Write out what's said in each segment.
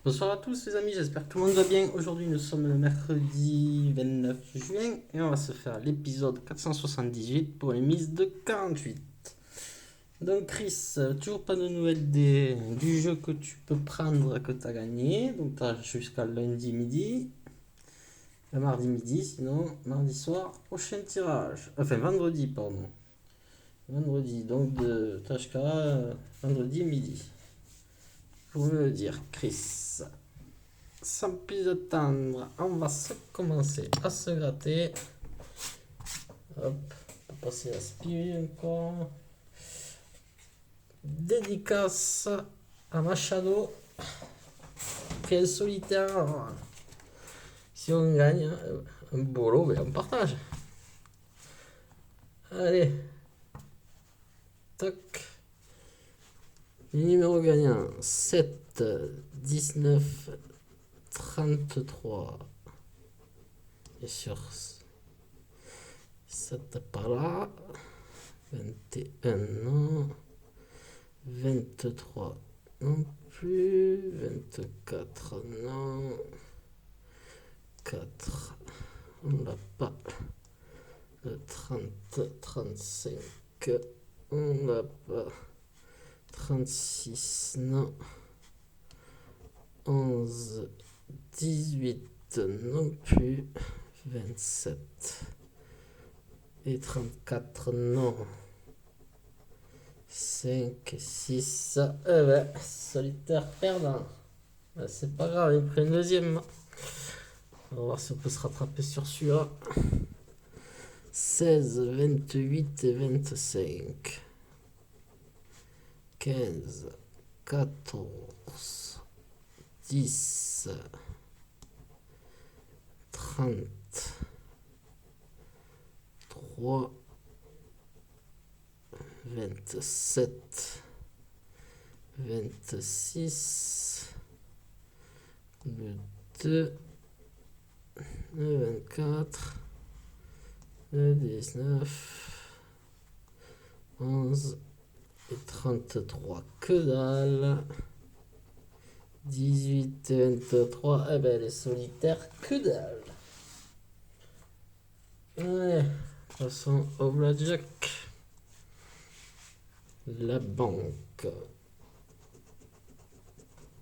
Bonsoir à tous les amis, j'espère que tout le monde va bien. Aujourd'hui nous sommes le mercredi 29 juin et on va se faire l'épisode 478 pour les mises de 48. Donc Chris, toujours pas de nouvelles du jeu que tu peux prendre que tu as gagné. Donc tu as jusqu'à lundi midi, le mardi midi, sinon mardi soir, prochain tirage. Enfin vendredi, pardon. Vendredi, donc t'as jusqu'à vendredi midi. Vous me le dire, Chris. Sans plus attendre, on va se commencer à se gratter. Hop, on va passer la spie encore. Dédicace à Machado. Quel solitaire. Si on gagne un bolo, ben on partage. Allez. Toc. Numéro gagnant 7, 19, 33. Et sur ça tape par là. 21 non. 23 non plus. 24 non. 4 on l'a pas. 30, 35 on l'a pas. 36 non. 11, 18 non plus. 27 et 34 non. 5, 6, solitaire perdant. C'est pas grave, il prend une deuxième. On va voir si on peut se rattraper sur celui-là. 16, 28 et 25. 15, 14, 10, 30, 3, 27, 26, le 2, le 24, le 19, 11 et 33. Que dalle. 18 et 23. Eh ben les solitaires, que dalle. Allez, passons au blackjack. La banque.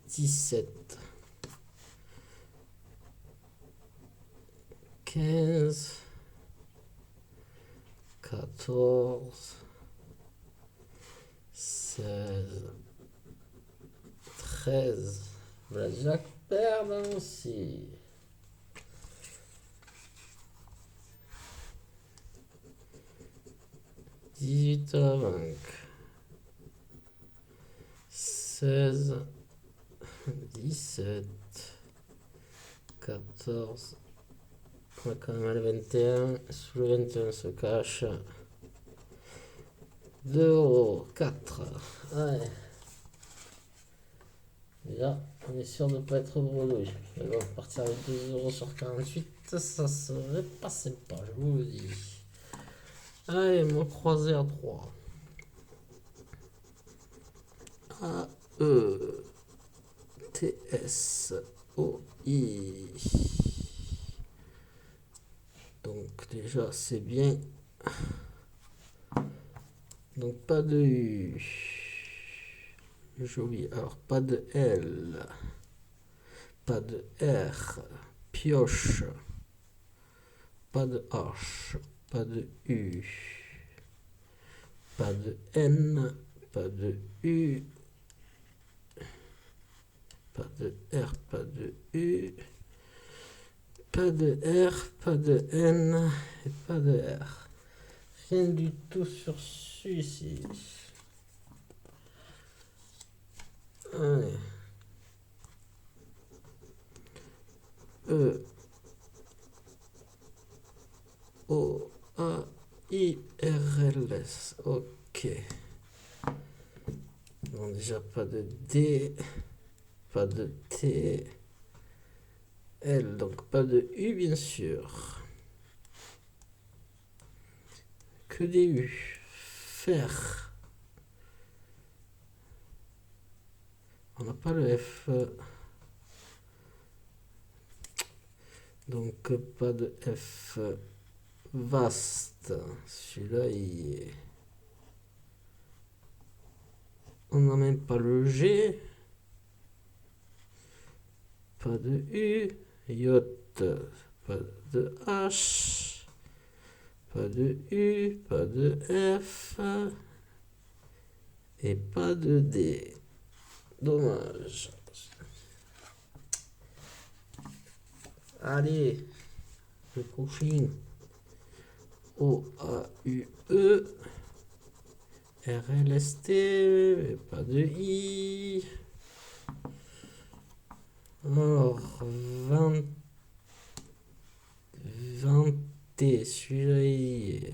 17, 15, 14, 16, 13. Blackjack perdant aussi. 18 à la banque. 16, 17, 14. On a quand même le 21. Sous le 21 se cache 2 euros. 4. Ouais. Déjà, on est sûr de ne pas être bredouille. Mais bon, partir avec 2 euros sur 48, ça serait pas sympa, je vous le dis. Allez, mon croisé à 3. A, E, T, S, O, I. Donc déjà, c'est bien. Donc pas de U. Joli. Alors pas de L. Pas de R. Pioche. Pas de H. Pas de U. Pas de N. Pas de U. Pas de R. Pas de U. Pas de R. Pas de N. Et pas de R. Rien du tout sur celui-ci. Allez. E. O. A. I. R. L. S. Ok. Bon, déjà pas de D. Pas de T. L. Donc pas de U, bien sûr. Que des U. Fer. On n'a pas le F. Donc pas de F. Vaste. Celui-là, on n'a même pas le G. Pas de U. Yacht. Pas de H. Pas de U. Pas de F. Et pas de D. Dommage. Allez. Le prochain. O-A-U-E. R-L-S-T. Pas de I. Alors, 20T, celui-là,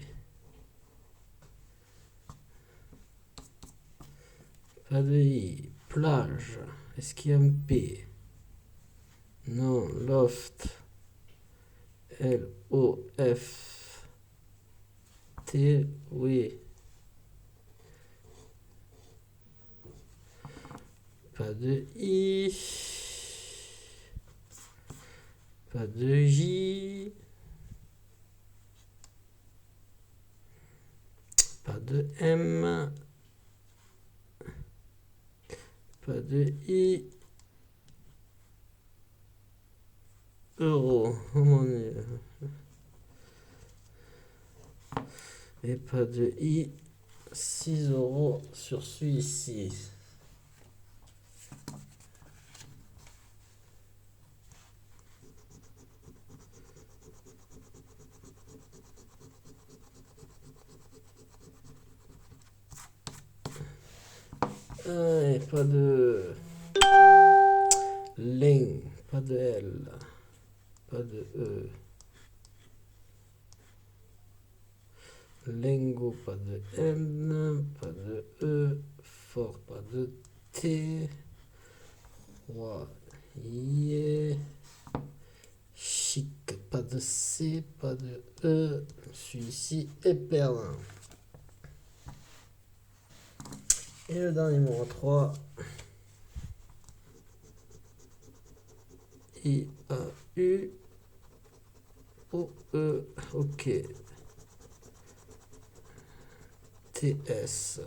pas de I. Plage, est-ce qu'il y a un P? Non, loft. L-O-F-T, oui. Pas de I. Pas de J. Pas de M. Pas de I. Euro. Oh mon Dieu. Et pas de I. 6 euros sur celui-ci. Et pas de Ling, pas de L, pas de E. Lingo, pas de N, pas de E. Fort, pas de T. Roi, yeah. Chic, pas de C, pas de E. Celui-ci est perdant. Et le dernier numéro 3. I, A, U, O, E, ok. T, S.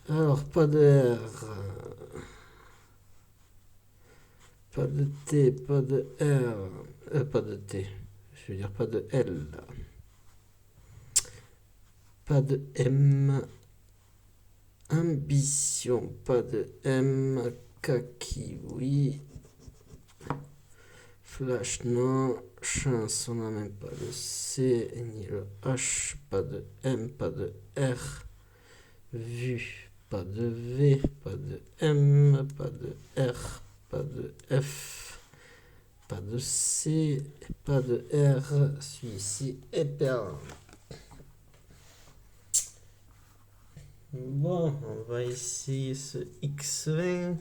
Alors, pas de R. Pas de T, pas de R. Pas de T. Je veux dire pas de L. Pas de M. Ambition, pas de M. Kaki, oui. Flash, non. Chance, on n'a même pas le C ni le H. Pas de M, pas de R. Vue, pas de V, pas de M, pas de R, pas de F. Pas de C, pas de R. Celui-ci est perdant. Bon, on va essayer ce X20.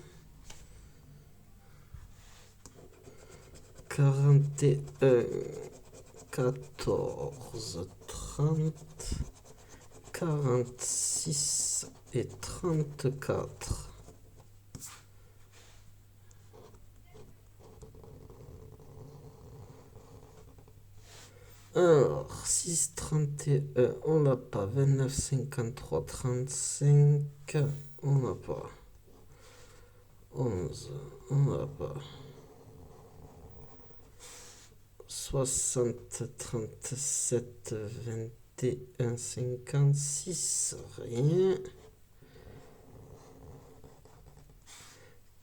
41, 14, 30, 46 et 34. Alors, 6, 31, on n'a pas. 29, 53, 35, on n'a pas. 11, on n'a pas. 60, 37, 21, 56, rien.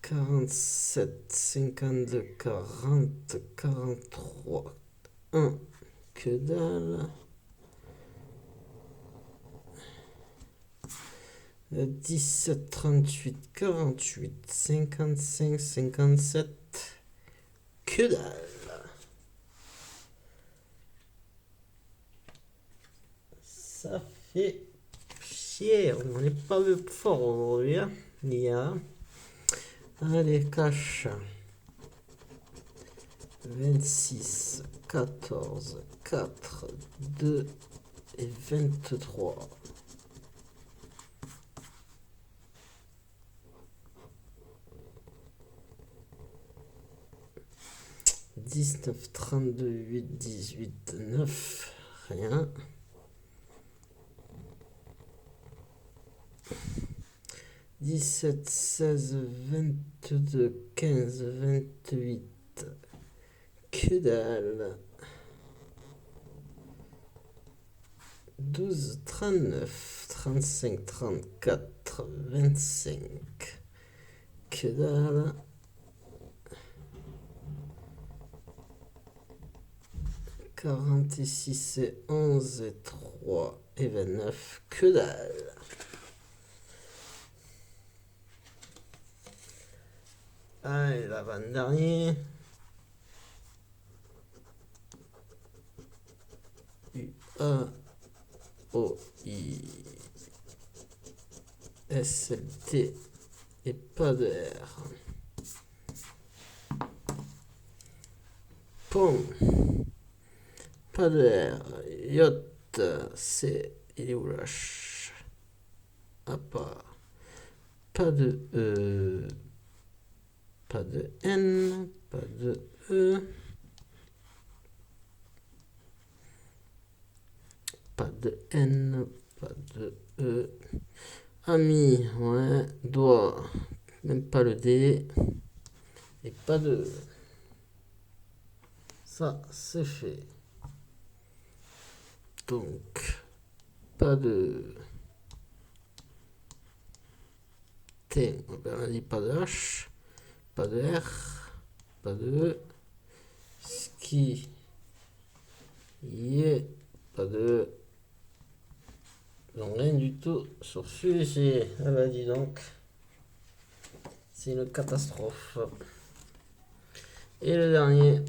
47, 52, 40, 43, 1, que dalle. 17, 38, 48, 55, 57, que dalle. Ça fait chier, on n'est pas le fort aujourd'hui, hein, Allez, cash. 26, 14, 4, 2 et 23. 19, 32, 8, 18, 9. Rien. 17, 16, 22, 15, 28. Que dalle. 12, 39, 35, 34, 25. Que dalle. 46 et 11 et 3 et 29. Que dalle. Allez, l'avant-dernier. U-A O-I S-L-T et pas de R. Pom. Pas de R. Yacht. C. Il est où le H? Ah, pas de E. Pas de N. Pas de E. Pas de N. Pas de E. Ami. Ouais. Doigt. Même pas le D. Et pas de E. Ça, c'est fait. Donc, pas de T, on a dit pas de H, pas de R, pas de E, ski, y pas de E. Donc rien du tout sur celui-ci. Ah bah dis donc, c'est une catastrophe. Et le dernier.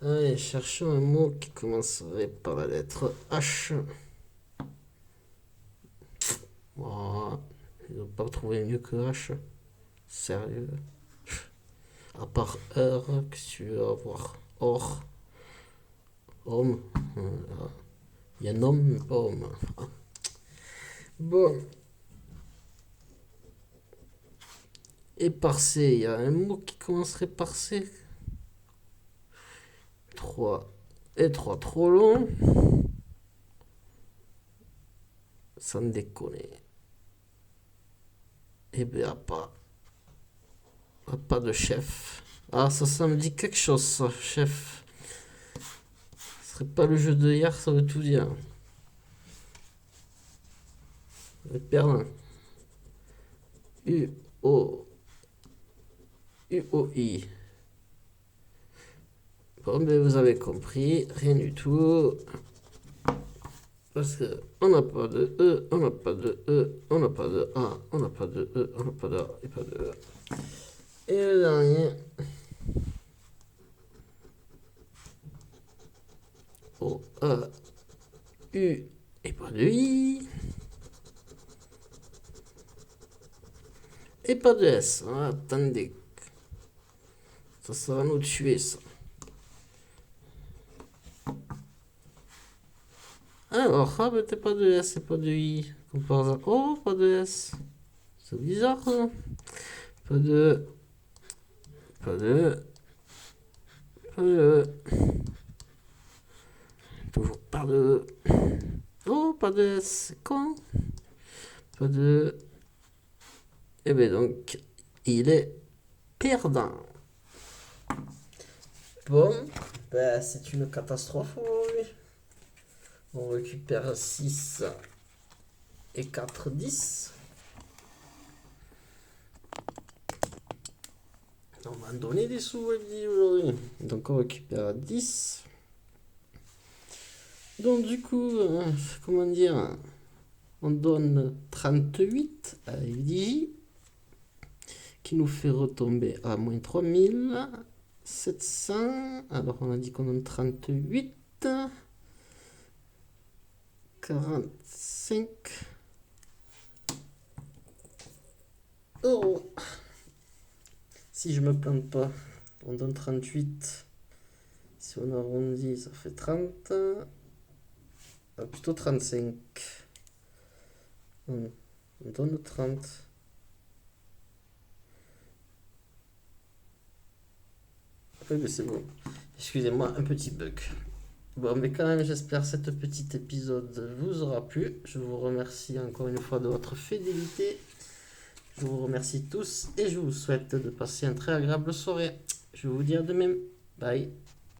Allez, cherchons un mot qui commencerait par la lettre H. Voilà. Ils n'ont pas trouvé mieux que H. Sérieux. À part heure, que tu veux avoir. Or. Homme. Il y a un homme, mais pas homme. Bon. Et par C, il y a un mot qui commencerait par C. 3 et 3 trop long. Sans déconner. Et bien, pas de chef. Ah, ça me dit quelque chose, ça, chef. Ce serait pas le jeu de hier, ça veut tout dire. Le perdant. U-O-I. Bon, ben vous avez compris, rien du tout. Parce que on n'a pas de E, on n'a pas de E, on n'a pas de A, on n'a pas de E, on n'a pas de A et pas de E. Et le dernier. O, A, U et pas de I. Et pas de S. Ah, attendez. Ça va nous tuer, ça. Alors, ah, mais t'es pas de S et pas de I. Comme par hasard. Oh, pas de S. C'est bizarre, ça. Pas de. Pas de. Pas de. Toujours pas de. Oh, pas de S. C'est con. Pas de. Et bien donc, il est perdant. Bon, ben, c'est une catastrophe aujourd'hui. On récupère 6 et 4, 10. On va donner des sous aujourd'hui. Donc on récupère 10. Donc du coup, comment dire, on donne 38 à FDJ, qui nous fait retomber à moins 3700. Alors on a dit qu'on donne 38. 45 euros. Si je me plante pas, on donne 38. Si on arrondit, ça fait 30. Plutôt 35. On donne 30. Oui, mais c'est bon. Excusez-moi, un petit bug. Bon, mais quand même, j'espère que cet petit épisode vous aura plu. Je vous remercie encore une fois de votre fidélité. Je vous remercie tous et je vous souhaite de passer une très agréable soirée. Je vous dis à demain. Bye.